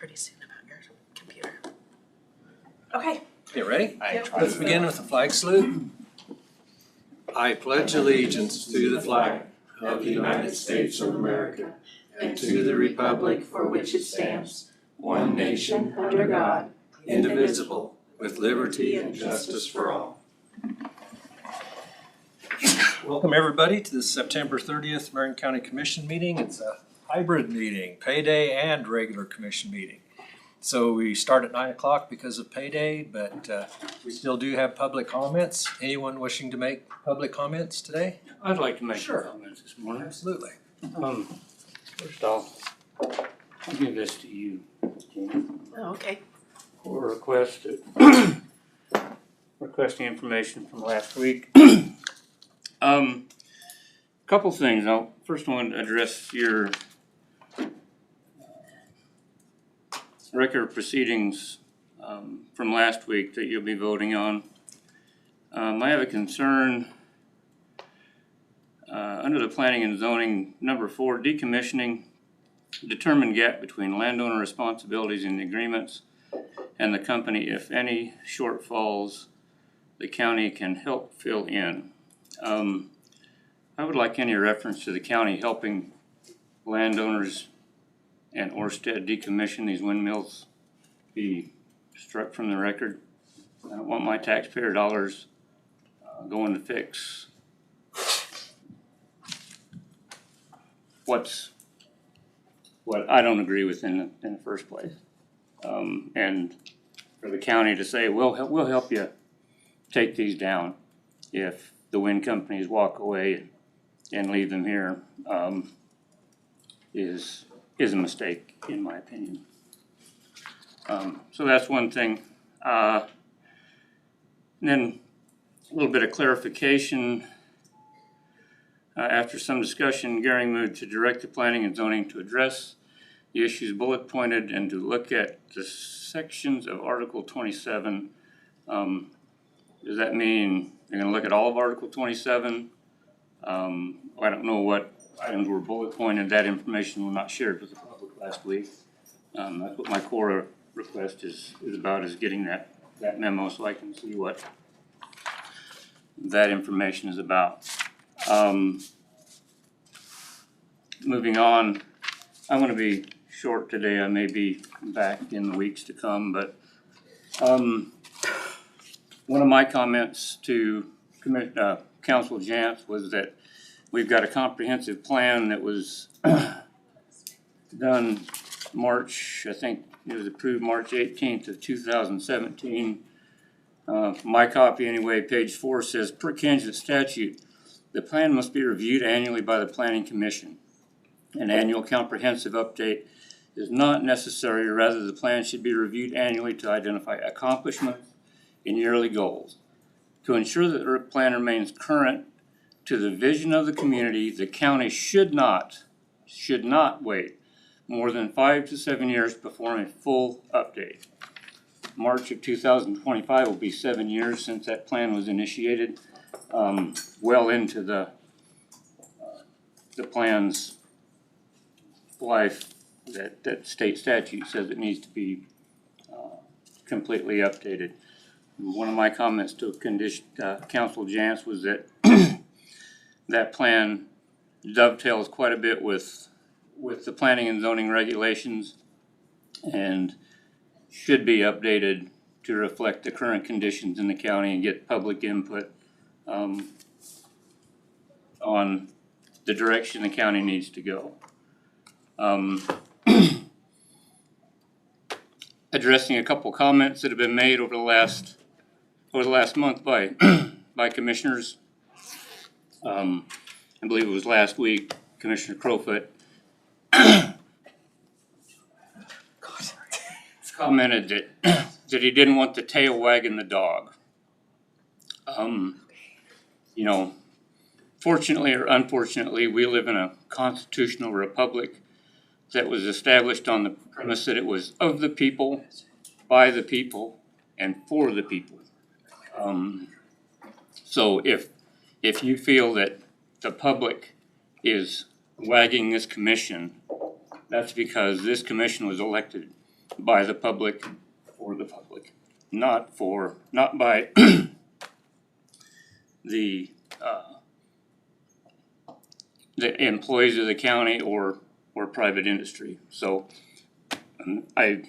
pretty soon about your computer. Okay. Okay, ready? Yep. Let's begin with the flag salute. I pledge allegiance to the flag of the United States of America and to the republic for which it stands, one nation under God, indivisible, with liberty and justice for all. Welcome everybody to the September 30th Marion County Commission meeting. It's a hybrid meeting, payday and regular commission meeting. So we start at 9 o'clock because of payday, but we still do have public comments. Anyone wishing to make public comments today? I'd like to make Sure. some comments this morning. Absolutely. First I'll give this to you, Jen, Oh, okay. for requesting information from last week. Couple things. I'll first want to address your record of proceedings from last week that you'll be voting on. I have a concern under the planning and zoning number 4, decommissioning, determine gap between landowner responsibilities and agreements and the company, if any shortfalls the county can help fill in. I would like any reference to the county helping landowners and Orsted decommission these windmills be struck from the record. I don't want my taxpayer dollars going to fix what I don't agree with in the first place. And for the county to say, we'll help you take these down if the wind companies walk away and leave them here, is a mistake, in my opinion. So that's one thing. Then a little bit of clarification. After some discussion, Gary moved to direct the planning and zoning to address the issues bullet pointed and to look at the sections of Article 27. Does that mean they're going to look at all of Article 27? I don't know what items were bullet pointed. That information was not shared with the public last week. That's what my core request is about, is getting that memo so I can see what that information is about. Moving on, I'm going to be short today. I may be back in the weeks to come, but one of my comments to Council Jantz was that we've got a comprehensive plan that was done March, I think it was approved March 18th of 2017. My copy anyway, page 4 says, per Kansas statute, the plan must be reviewed annually by the Planning Commission. An annual comprehensive update is not necessary, rather the plan should be reviewed annually to identify accomplishments and yearly goals. To ensure that the plan remains current to the vision of the community, the county should not wait more than 5 to 7 years before a full update. March of 2025 will be 7 years since that plan was initiated, well into the plan's life that state statute says it needs to be completely updated. One of my comments to Council Jantz was that that plan dovetails quite a bit with the planning and zoning regulations and should be updated to reflect the current conditions in the county and get public input on the direction the county needs to go. Addressing a couple comments that have been made over the last month by commissioners. I believe it was last week, Commissioner Crowfoot commented that he didn't want the tail wagging the dog. You know, fortunately or unfortunately, we live in a constitutional republic that was established on the premise that it was of the people, by the people, and for the people. So if you feel that the public is wagging this commission, that's because this commission was elected by the public, for the public, not by the employees of the county or private industry. So I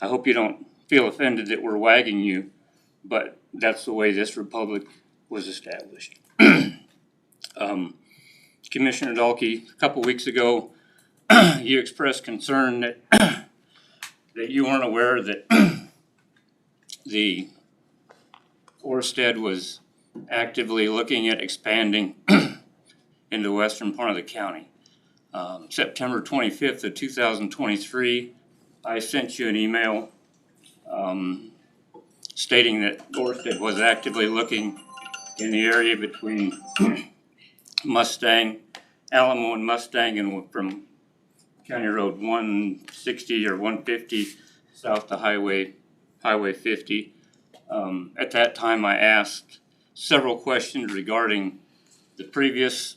hope you don't feel offended that we're wagging you, but that's the way this republic was established. Commissioner Dalkey, a couple weeks ago, you expressed concern that that you weren't aware that the Orsted was actively looking at expanding in the western part of the county. September 25th of 2023, I sent you an email stating that Orsted was actively looking in the area between Mustang, Alamo and Mustang, and from County Road 160 or 150 south to Highway 50. At that time, I asked several questions regarding the previous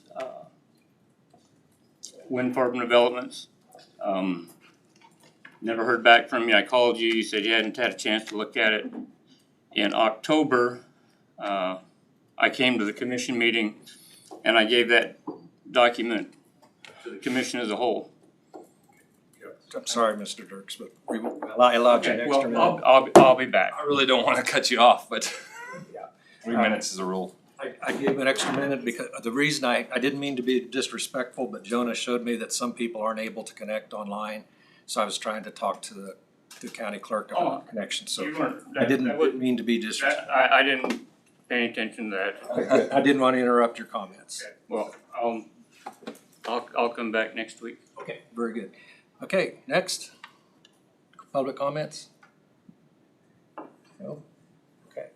wind farm developments. Never heard back from you. I called you. You said you hadn't had a chance to look at it. In October, I came to the commission meeting and I gave that document to the commission as a whole. I'm sorry, Mr. Dirks, but I allowed you an Okay, extra minute. I'll be back. I really don't wanna cut you off, but 3 minutes is a rule. I gave an extra minute because the reason I didn't mean to be disrespectful, but Jonah showed me that some people aren't able to connect online. So I was trying to talk to the county clerk about connection, so You weren't, I didn't mean to be disrespectful. I didn't pay any attention to that. I didn't want to interrupt your comments. Well, I'll come back next week. Okay, very good. Okay, next, public comments? No? Okay.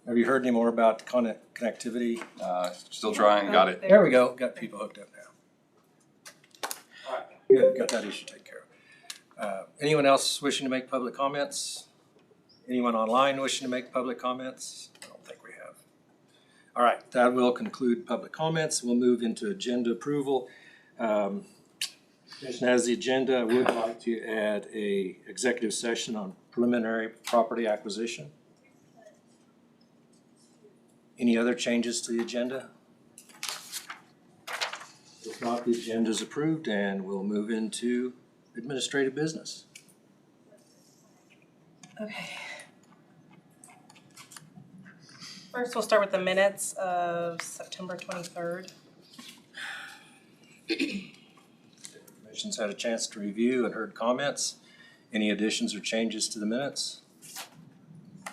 Have you heard any more about connectivity? Still trying, got it. There we go, got people hooked up now. All right, good, got that issue taken care of. Anyone else wishing to make public comments? Anyone online wishing to make public comments? I don't think we have. All right, that will conclude public comments. We'll move into agenda approval. Commission has the agenda. I would like to add a executive session on preliminary property acquisition. Any other changes to the agenda? If not, the agenda is approved and we'll move into administrative business. Okay. First, we'll start with the minutes of September 23rd. Commission's had a chance to review and heard comments. Any additions or changes to the minutes?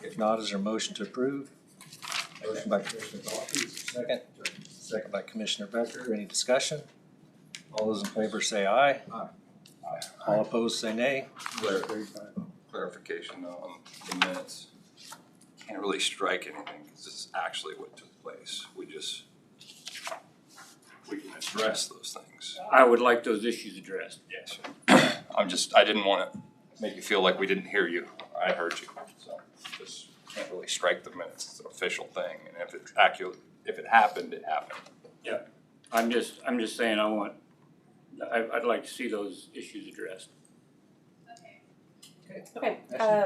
If not, is there a motion to approve? Motion by Commissioner Dalkey, is there a second? Second by Commissioner Becker. Any discussion? All those in favor say aye. Aye. All opposed say nay. Clarification on the minutes. Can't really strike anything, because this is actually what took place. We can address those things. I would like those issues addressed. Yes. I didn't wanna make you feel like we didn't hear you. I heard you, so just can't really strike the minutes. It's an official thing, and if it happened, it happened. Yeah, I'm just saying I'd like to see those issues addressed. Okay,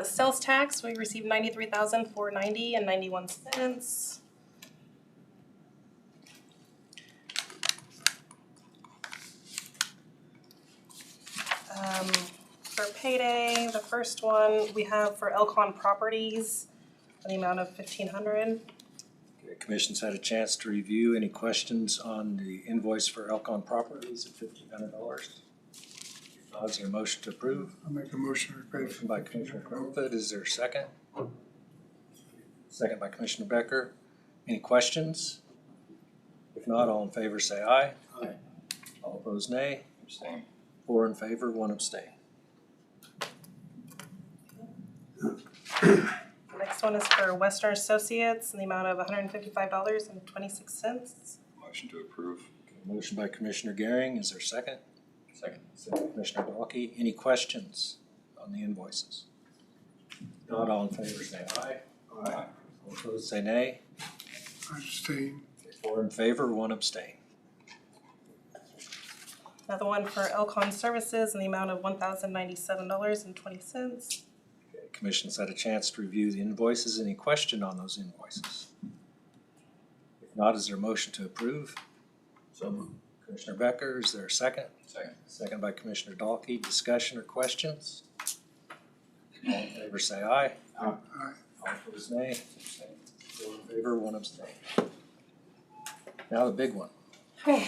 sales tax, we received $93,490.91. For payday, the first one we have for Elcon Properties, the amount of $1,500. Okay, Commission's had a chance to review. Any questions on the invoice for Elcon Properties at $1,500? Is there a motion to approve? I'll make a motion to approve. Motion by Commissioner Crowfoot, is there a second? Second by Commissioner Becker. Any questions? If not, all in favor say aye. Aye. All opposed nay. Abstain. 4 in favor, 1 abstain. The next one is for Western Associates in the amount of $155.26. Motion to approve. Motion by Commissioner Gehring, is there a second? Second. Second, Commissioner Dalkey. Any questions on the invoices? Not all in favor say aye. Aye. All opposed say nay. Abstain. 4 in favor, 1 abstain. Another one for Elcon Services in the amount of $1,097.20. Commission's had a chance to review the invoices. Any question on those invoices? If not, is there a motion to approve? So moved. Commissioner Becker, is there a second? Second. Second by Commissioner Dalkey. Discussion or questions? All in favor say aye. Aye. All opposed nay. Four in favor, one abstain. Now the big one. Okay.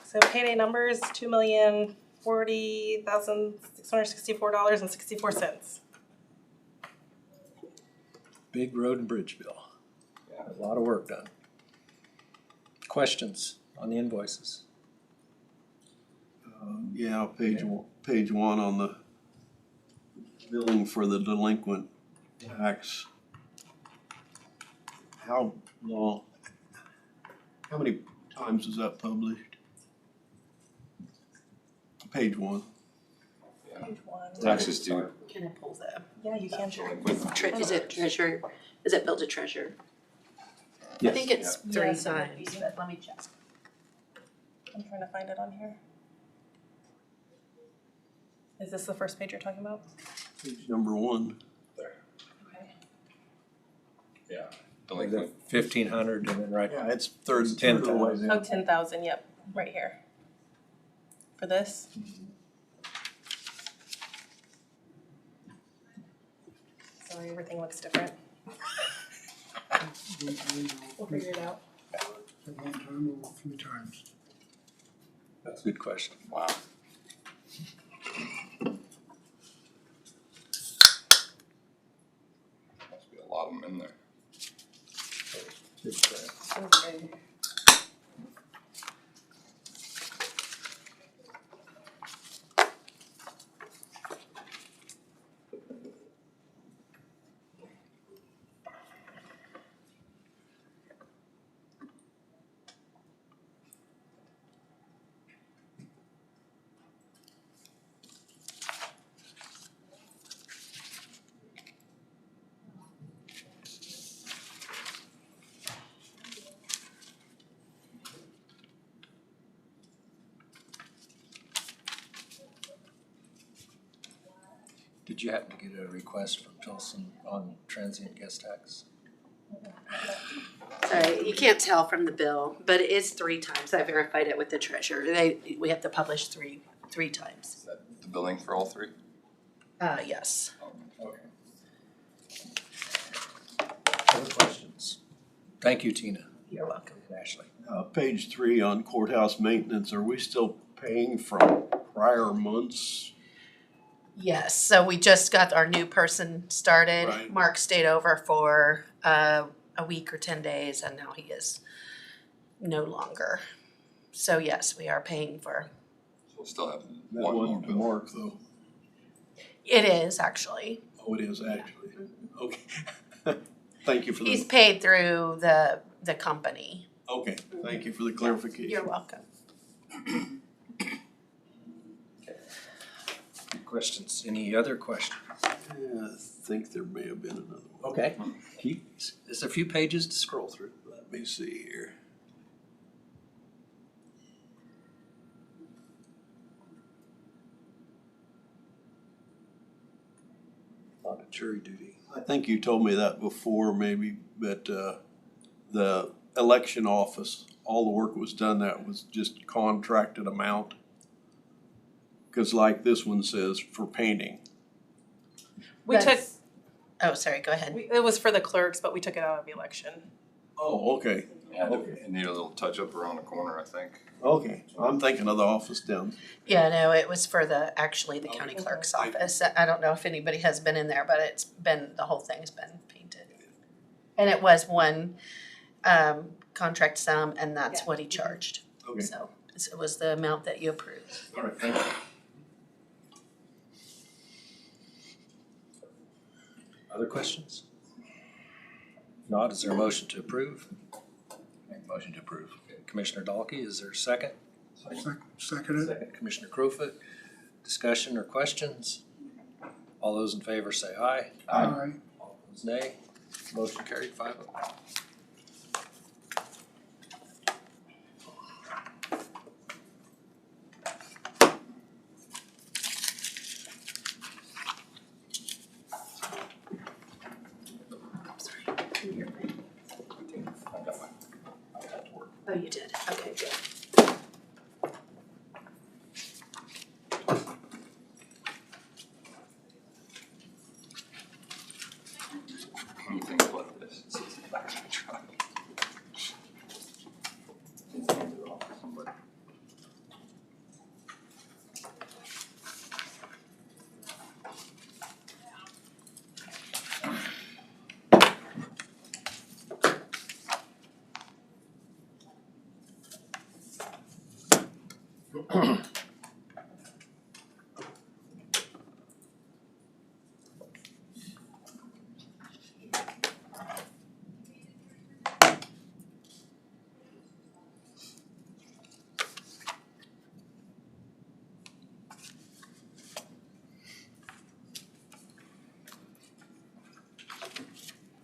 So payday numbers, $2,040,664.64. Big road and bridge bill. Yeah. A lot of work done. Questions on the invoices? Yeah, page one on the billing for the delinquent tax. How many times is that published? Page one. Page one. Taxes due. Can I pull the, Yeah, you can. Sure. is it treasurer, is it billed to treasurer? I think it's Yeah. 3 Yes, it would times, be. but let me check. I'm trying to find it on here. Is this the first page you're talking about? Page number one. There. Okay. Yeah. Delinquent. 1,500 and then right. Yeah, it's third. 10,000. Oh, 10,000, yep, right here. For this? Sorry, everything looks different. We'll figure it out. At one time or a few times. That's a good question. Wow. Must be a lot of them in there. Okay. Did you happen to get a request from Tilson on transient guest tax? Sorry, you can't tell from the bill, but it is 3 times. I verified it with the treasurer. We have to publish three times. Is that the billing for all three? Yes. Okay. Other questions? Thank you, Tina. You're welcome. And Ashley. Page 3 on courthouse maintenance, are we still paying from prior months? Yes, so we just got our new person started. Right. Mark stayed over for a week or 10 days and now he is no longer. So yes, we are paying for, So we'll still have That one more wasn't the bill. mark though. it is actually. Oh, it is actually. Okay. Thank you for He's the, paid through the company. okay, thank you for the clarification. You're welcome. Good questions. Any other questions? Yeah, I think there may have been another one. Okay. There's a few pages to scroll through. Let me see here. A lot of jury duty. I think you told me that before maybe, but the election office, all the work was done, that was just contracted amount. Cause like this one says for painting. We took, That's- Oh, sorry, go ahead. it was for the clerks, but we took it out of the election. Oh, okay, Yeah, it needed a little touch up around the corner, I think. okay. I'm thinking of the office down. Yeah, no, it was for actually the county Okay. clerk's office. I don't know if anybody has been in there, but the whole thing's been painted. And it was one contract sum and that's Yeah. what he charged. Okay, So it was the amount that you approved. all right, thank you. Other questions? If not, is there a motion to approve? Motion to approve. Commissioner Dalkey, is there a second? Second it. Second, Commissioner Crowfoot. Discussion or questions? All those in favor say aye. Aye. All opposed nay. Motion carried 5-0. your thing? I got my, I got to work. Oh, you did, okay, good. When you think about this, it's in the back of the truck. Hand it off to somebody.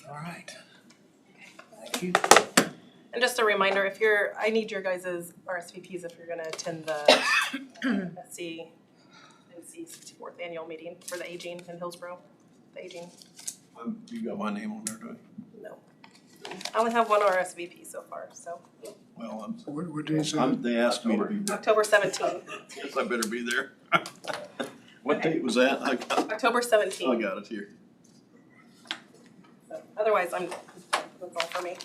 All right. Thank you. And just a reminder, I need your guys' RSVPs if you're gonna attend the MCC 64th annual meeting for the aging in Hillsborough, the aging. You got my name on there, do you? No. I only have one RSVP so far, so Well, What day is that? they asked me to be there. October 17th. Guess I better be there. What date was that? I October 17th. got it here. So, otherwise, that's all for me.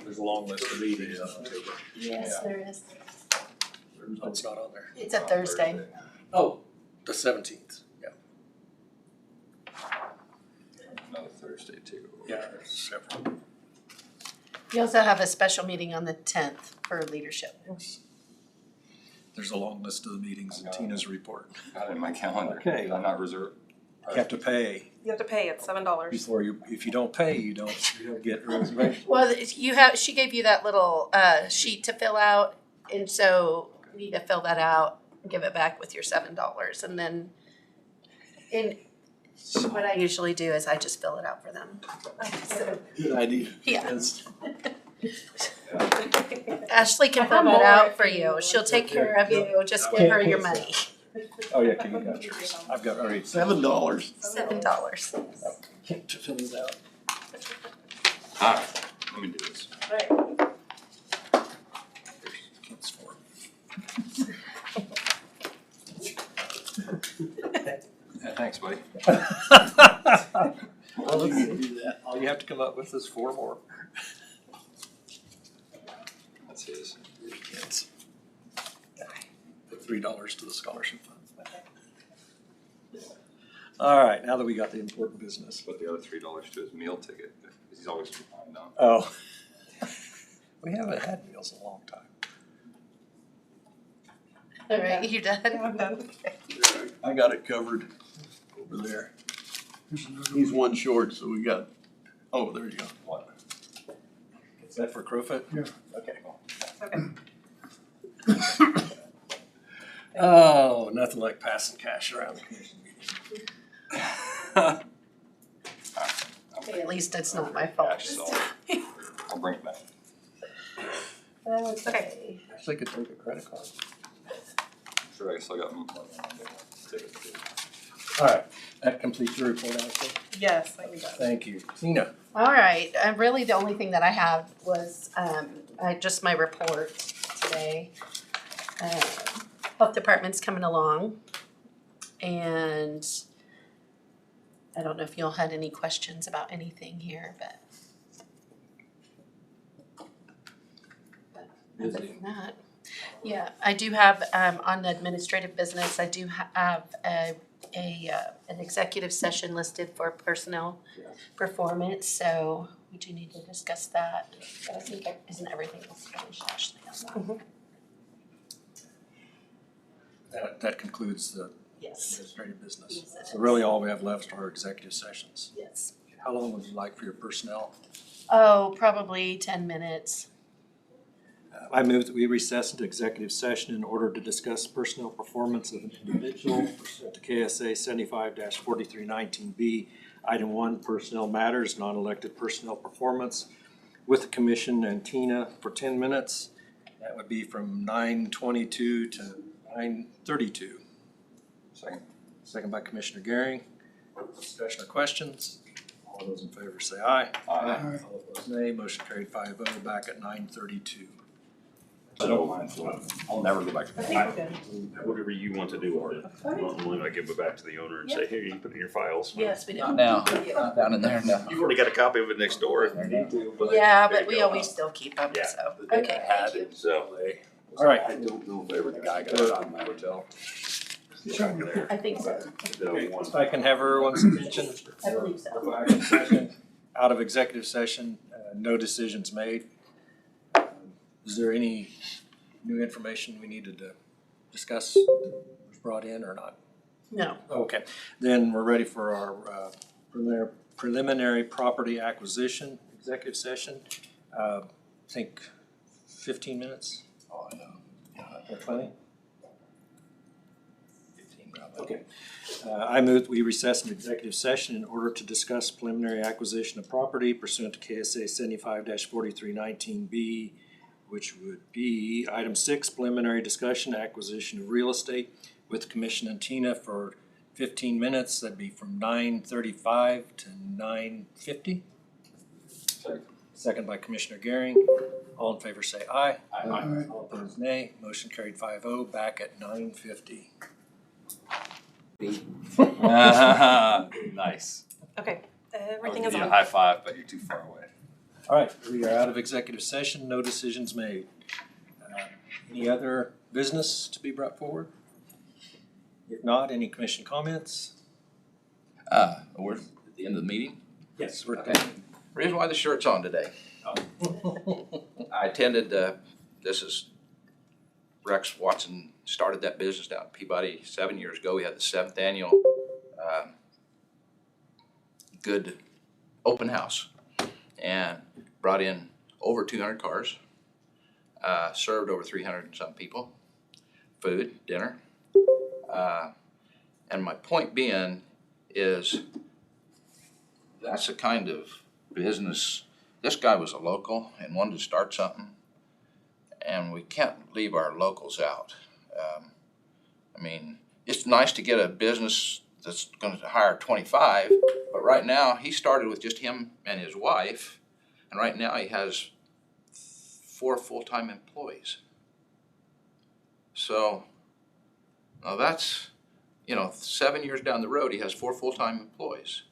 There's a long list of meetings in October. Yes, there is. Oh, it's not on there. It's a Thursday. Oh, the 17th, yeah. Another Thursday too. Yeah, there's several. You also have a special meeting on the 10th for leadership. There's a long list of the meetings in Tina's report. Got it in my calendar. Okay. Did I not reserve? You have to pay You have to pay, it's $7. before if you don't pay, you don't get a reservation. Well, she gave you that little sheet to fill out, and so you need to fill that out, give it back with your $7, and then what I usually do is I just fill it out for them. So, Good idea. yeah, It's- Ashley can fill that out for you. She'll take care of you. Just give her your money. Oh, yeah, you got yours. I've got already $7. $7. to fill it out. Ah, let me do this. Alright. It's for- Yeah, thanks, buddy. All you have to come up with is 4 more. That's his. It's put $3 to the scholarship fund. All right, now that we got the important business. Put the other $3 to his meal ticket, because he's always behind on. Oh. We haven't had meals in a long time. All right, you done? I'm done. I got it covered over there. Here's another He's one. one short, so we got, oh, there you go. What? Is that for Crowfoot? Yeah. Okay. Okay. Oh, nothing like passing cash around the commission meeting. Okay, at least it's not my fault. Cash, so I'll bring it back. Okay. Actually, I could take a credit card. Sure, I still got money on the ticket too. All right, that completes your report, Ashley. Yes, I got it. Thank you. Tina? All right, really the only thing that I have was, just my report today. Health department's coming along, and I don't know if y'all had any questions about anything here, but other than that, yeah, I do have, on the administrative business, I do have an executive session listed for personnel performance, so we do need to discuss that. But I think isn't everything else finished, Ashley, on that? That concludes the Yes, administrative business. Yes, it So is. really all we have left are executive sessions. yes. How long would you like for your personnel? Oh, probably 10 minutes. I move that we recess into executive session in order to discuss personnel performance of an individual pursuant to KSA 75-4319B. Item 1, personnel matters, non-elected personnel performance with the commission and Tina for 10 minutes. That would be from 9:22 to 9:32. Second. Second by Commissioner Gehring. Discussion or questions? All All those in favor say aye. Aye. All opposed nay. Motion carried 5-0, back at 9:32. I don't mind, I'll never go back to I think we're good. Whatever you want to do, Art. Normally I give it back to the owner and say, here, you can put it in your files. Yes, we do. Not now, not down in there, no. You've already got a copy of it next door if you need to, but. Yeah, there but you we go. always still keep them, Yeah. so, okay, thank you. So. All right. I don't know if ever the guy got shot in my hotel. I think so, If I can have everyone's attention. I believe so. For action session. Out of executive session, no decisions made. Is there any new information we needed to discuss, was brought in or not? No, Okay, then we're ready for our preliminary property acquisition executive session. I think 15 minutes? Oh, I know. Or 20? 15 probably. Okay. I move we recess an executive session in order to discuss preliminary acquisition of property pursuant to KSA 75-4319B, which would be item 6, preliminary discussion acquisition of real estate with Commission and Tina for 15 minutes. That'd be from 9:35 to 9:50. Second by Commissioner Gehring. All in favor say aye. Aye. All opposed nay. Motion carried 5-0, back at 9:50. Nice. Okay, I would everything give is you a on. high five, but you're too far away. All right, we are out of executive session, no decisions made. Any other business to be brought forward? If not, any commission comments? We're at the end of the meeting. Yes. We're Okay. Reason why the shirt's on today. I attended, this is Rex Watson started that business down in Peabody 7 years ago. We had the 7th annual good open house and brought in over 200 cars, served over 300 and some people, food, dinner. And my point being is that's the kind of business, this guy was a local and wanted to start something, and we can't leave our locals out. I mean, it's nice to get a business that's going to hire 25, but right now he started with just him and his wife, and right now he has 4 full-time employees. So now that's, 7 years down the road, he has 4 full-time employees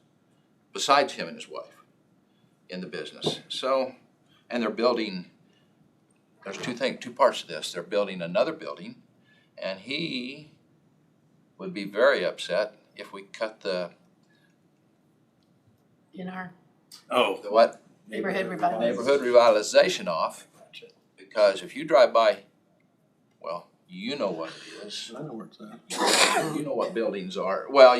besides him and his wife in the business. So, and they're building, there's two parts to this. They're building another building, and he would be very upset if we cut the in our what? neighborhood revitalization. Neighborhood revitalization off, because if you drive by, well, you know what it is. I know where it's at. You know what buildings are. Well,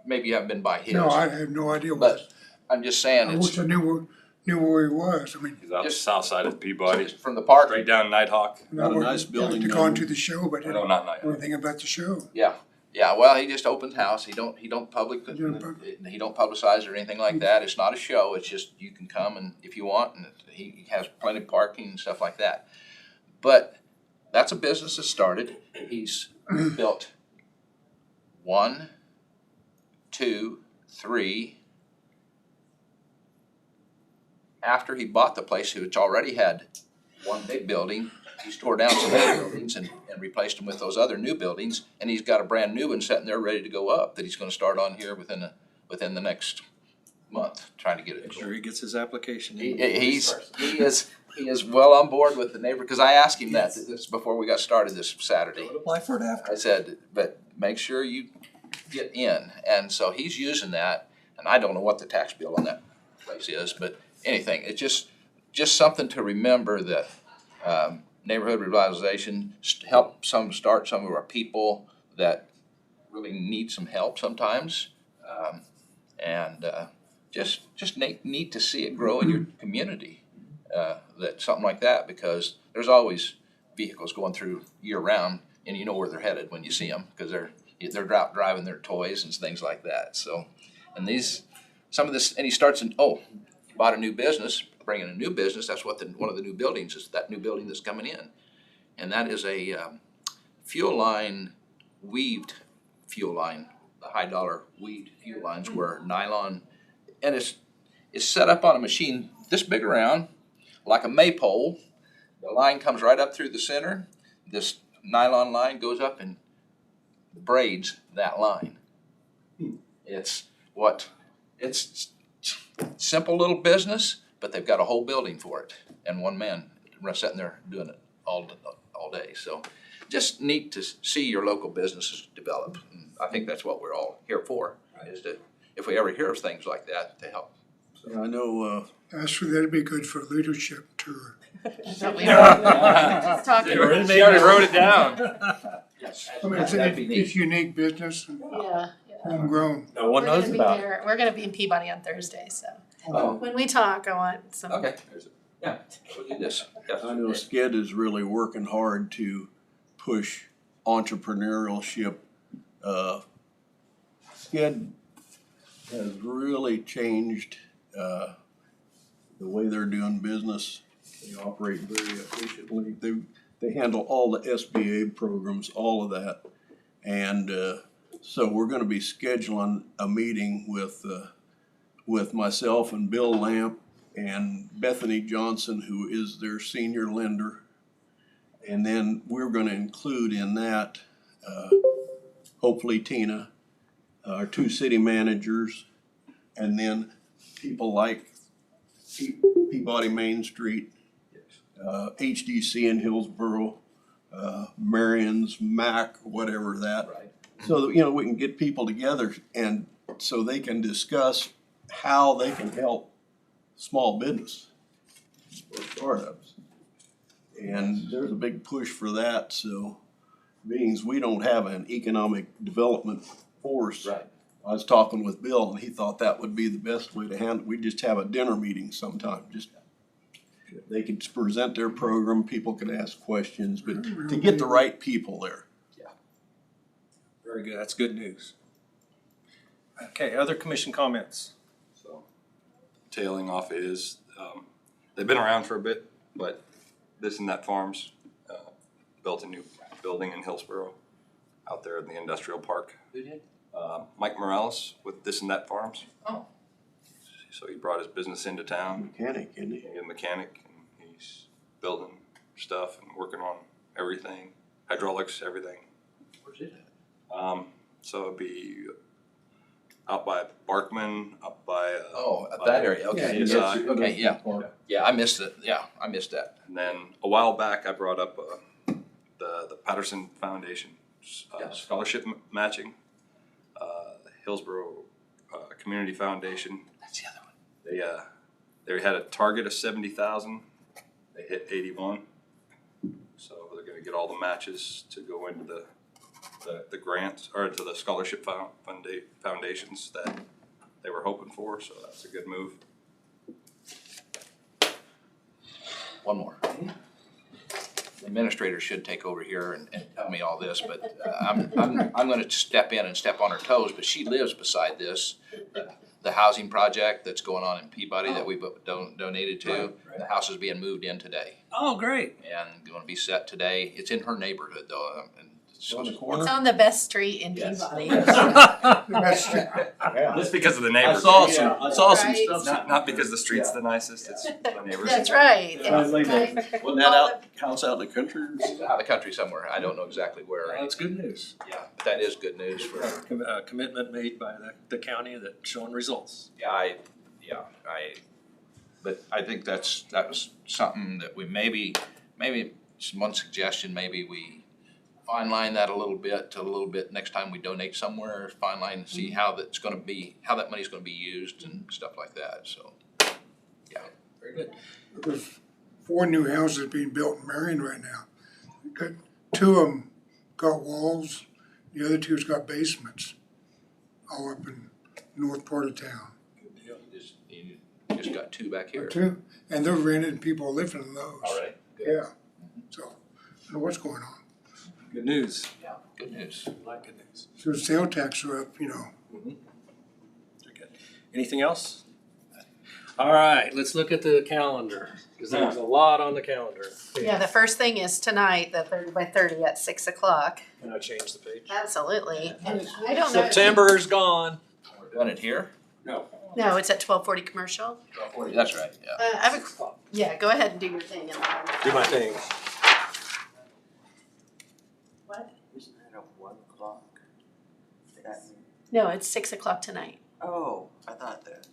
maybe you haven't been by his. No, I have no idea what, But I'm just saying, I it's wish I knew where he was. I mean, He's out the Just- south side of Peabody, just from the park. straight down Nighthawk. Got a nice I'd building like to down go there. to the show, but I No, didn't not know Nighthawk. anything about the show. Yeah, well, he just opened house. He don't Didn't he don't publicize it or anything like that. It's not a show. It's just you can come and if you want, and he has plenty of parking and stuff like that. But that's a business that started. He's built 1, 2, 3. After he bought the place, which already had one big building, he's tore down some other buildings and replaced them with those other new buildings, and he's got a brand new one sitting there ready to go up that he's gonna start on here within the next month, trying to get it. Make sure he gets his application He in. is well on board with the neighbor, because I asked him that this before we got started this Saturday. Apply for it after. I said, but make sure you get in, and so he's using that, and I don't know what the tax bill on that place is, but anything, it's just something to remember that, neighborhood revitalization, help start some of our people that really need some help sometimes. Just neat to see it grow in your community, that something like that, because there's always vehicles going through year round, and you know where they're headed when you see them, because they're driving their toys and things like that. So, and some of this, and he starts he bought a new business, bringing a new business. That's what one of the new buildings is, that new building that's coming in, and that is a fuel line, weaved fuel line. The high dollar weaved fuel lines were nylon, and is set up on a machine this big around, like a maypole. The line comes right up through the center. This nylon line goes up and braids that line. It's simple little business, but they've got a whole building for it, and one man sitting there doing it all day. So just neat to see your local businesses develop. And I think that's what we're all here for, is to, if we ever hear of things like that, to help. Yeah, I know, Actually, that'd be good for leadership tour. So we were just talking. She already wrote it down. Yes. I mean, That'd be neat. it's unique business and Yeah. homegrown. No one knows about it. We're gonna be in Peabody on Thursday, so Oh, when we talk, I want some. okay. Yeah, we'll do this. Yes. I know Skid is really working hard to push entrepreneurship. Skid has really changed, the way they're doing business. They operate very efficiently. They handle all the SBA programs, all of that. And, so we're gonna be scheduling a meeting with myself and Bill Lamp and Bethany Johnson, who is their senior lender. And then we're gonna include in that, hopefully Tina, our two city managers, and then people like Peabody Main Street, HDC in Hillsborough, Marion's, Mac, whatever that. Right. So, you know, we can get people together and so they can discuss how they can help small business or startups. And there's a big push for that, so means we don't have an economic development force. Right. I was talking with Bill and he thought that would be the best way to handle it. We just have a dinner meeting sometime, just they could present their program, people could ask questions, but to get the right people there. Very good, that's good news. Okay, other commission comments? So, tailing off is, they've been around for a bit, but This and That Farms built a new building in Hillsborough out there in the industrial park. Who did? Mike Morales with This and That Farms. Oh. So he brought his business into town. Mechanic, isn't he? He's a mechanic, and he's building stuff and working on everything, hydraulics, everything. Where's it at? So it'd be out by Barkman, up by. Oh, at that area, okay. Yeah, Yes, yeah. okay, yeah. Yeah, I missed it, I missed that. And then a while back, I brought up the Patterson Foundation Yes. scholarship matching, Hillsborough Community Foundation. That's the other one. They had a target of 70,000. They hit 81. So they're going to get all the matches to go into the grants or to the scholarship foundations that they were hoping for. So that's a good move. One more. The administrator should take over here and tell me all this, but I'm gonna step in and step on her toes, but she lives beside this. The housing project that's going on in Peabody that we donated to, the house is being moved in today Oh, great. and going to be set today. It's in her neighborhood though, and so On the It's corner? on the best street in Yes. Peabody. Just because of the neighbors. I saw some Right. stuff. Not because the street's the nicest, it's the neighbors. That's right. Finally, It's- Wasn't that out, house out in the country? out of the country somewhere. I don't know exactly where. That's good news. Yeah, but that is good news for. Commitment made by the county that's showing results. But I think that was something that we maybe one suggestion, maybe we fine line that a little bit next time we donate somewhere, fine line, see how that money's gonna be used and stuff like that, so. Very good. There's 4 new houses being built in Marion right now. Got 2 of them got walls, the other 2's got basements, all up in north part of town. You just got 2 back here. 2, and they're rented, people are living in those. All right. Good. Yeah, so, I don't know what's going on. Good news. Yeah, good news. I like good news. So the sale tax are up, you know. Very good. Anything else? All right, let's look at the calendar, because there's a lot on the calendar. Yeah, the first thing is tonight, the 30 by 30 at 6 o'clock. Can I change the page? Absolutely. And I don't know. September's gone. We're doing it here? No. No, it's at 12:40 commercial. That's right, yeah. I have yeah, go ahead and do your thing and then. Do my thing. What? Isn't that at 1 o'clock? No, it's 6 o'clock tonight. Oh, I thought it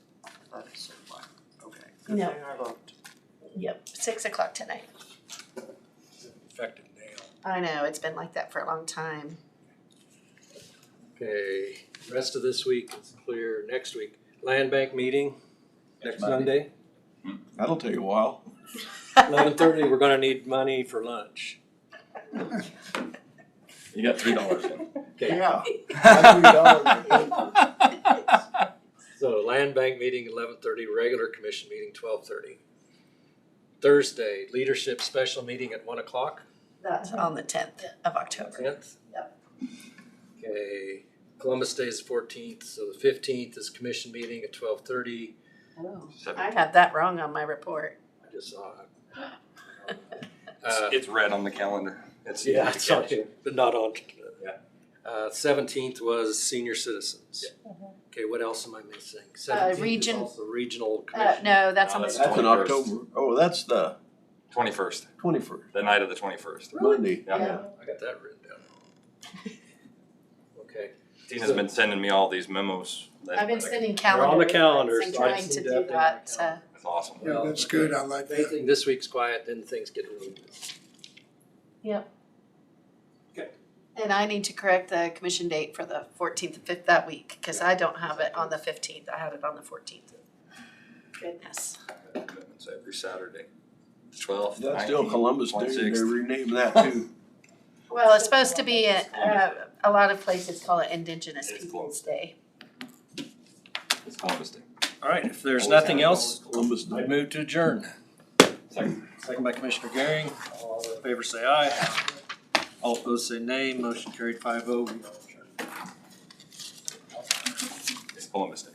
said 1, okay. Good No. thing I looked. Yep, 6 o'clock tonight. Effective nail. I know, it's been like that for a long time. Okay, rest of this week is clear. Next week, land bank meeting, next Monday. That'll take a while. 11:30, we're gonna need money for lunch. You got $3 in. Okay, Yeah. so land bank meeting 11:30, regular commission meeting 12:30. Thursday, leadership special meeting at 1 o'clock. That's on the 10th of October. 10th? Yep. Okay, Columbus Day is 14th, so the 15th is commission meeting at 12:30. Oh, 7. I had that wrong on my report. I just saw it. It's red on the calendar. It's Yeah, easy it's to on catch. here, but not on, yeah. 17th was senior citizens. Okay, what else am I missing? 17th is region- also regional commission. No, that's on the. That's That's in 21st. October. Oh, that's the 21st, 21st, the night of the 21st. Monday. Yeah. I got that written down. Okay. Tina's been sending me all these memos. I've been sending They're on the calendar calendar, invites so I and just trying to need to do update my that, calendar. That's awesome. Yeah, that's good, I like that. Anything this week's quiet, then things get really busy. Yep. Okay. And I need to correct the commission date for the 14th and 5th that week, cause I don't have it on the 15th, I had it on the 14th. Goodness. Commitments every Saturday. 12th, That's still 19th, Columbus Day. 26th. They're renaming that too. Well, it's supposed to be, a lot of places call it Indigenous It's Peoples' Day. It's Columbus Day. All right, if there's nothing else, Columbus Day. I'd move to adjourn. Second. Second by Commissioner Garing. All in favor say aye. All opposed say nay. Motion carried 5-0. We are adjourned. It's Columbus Day.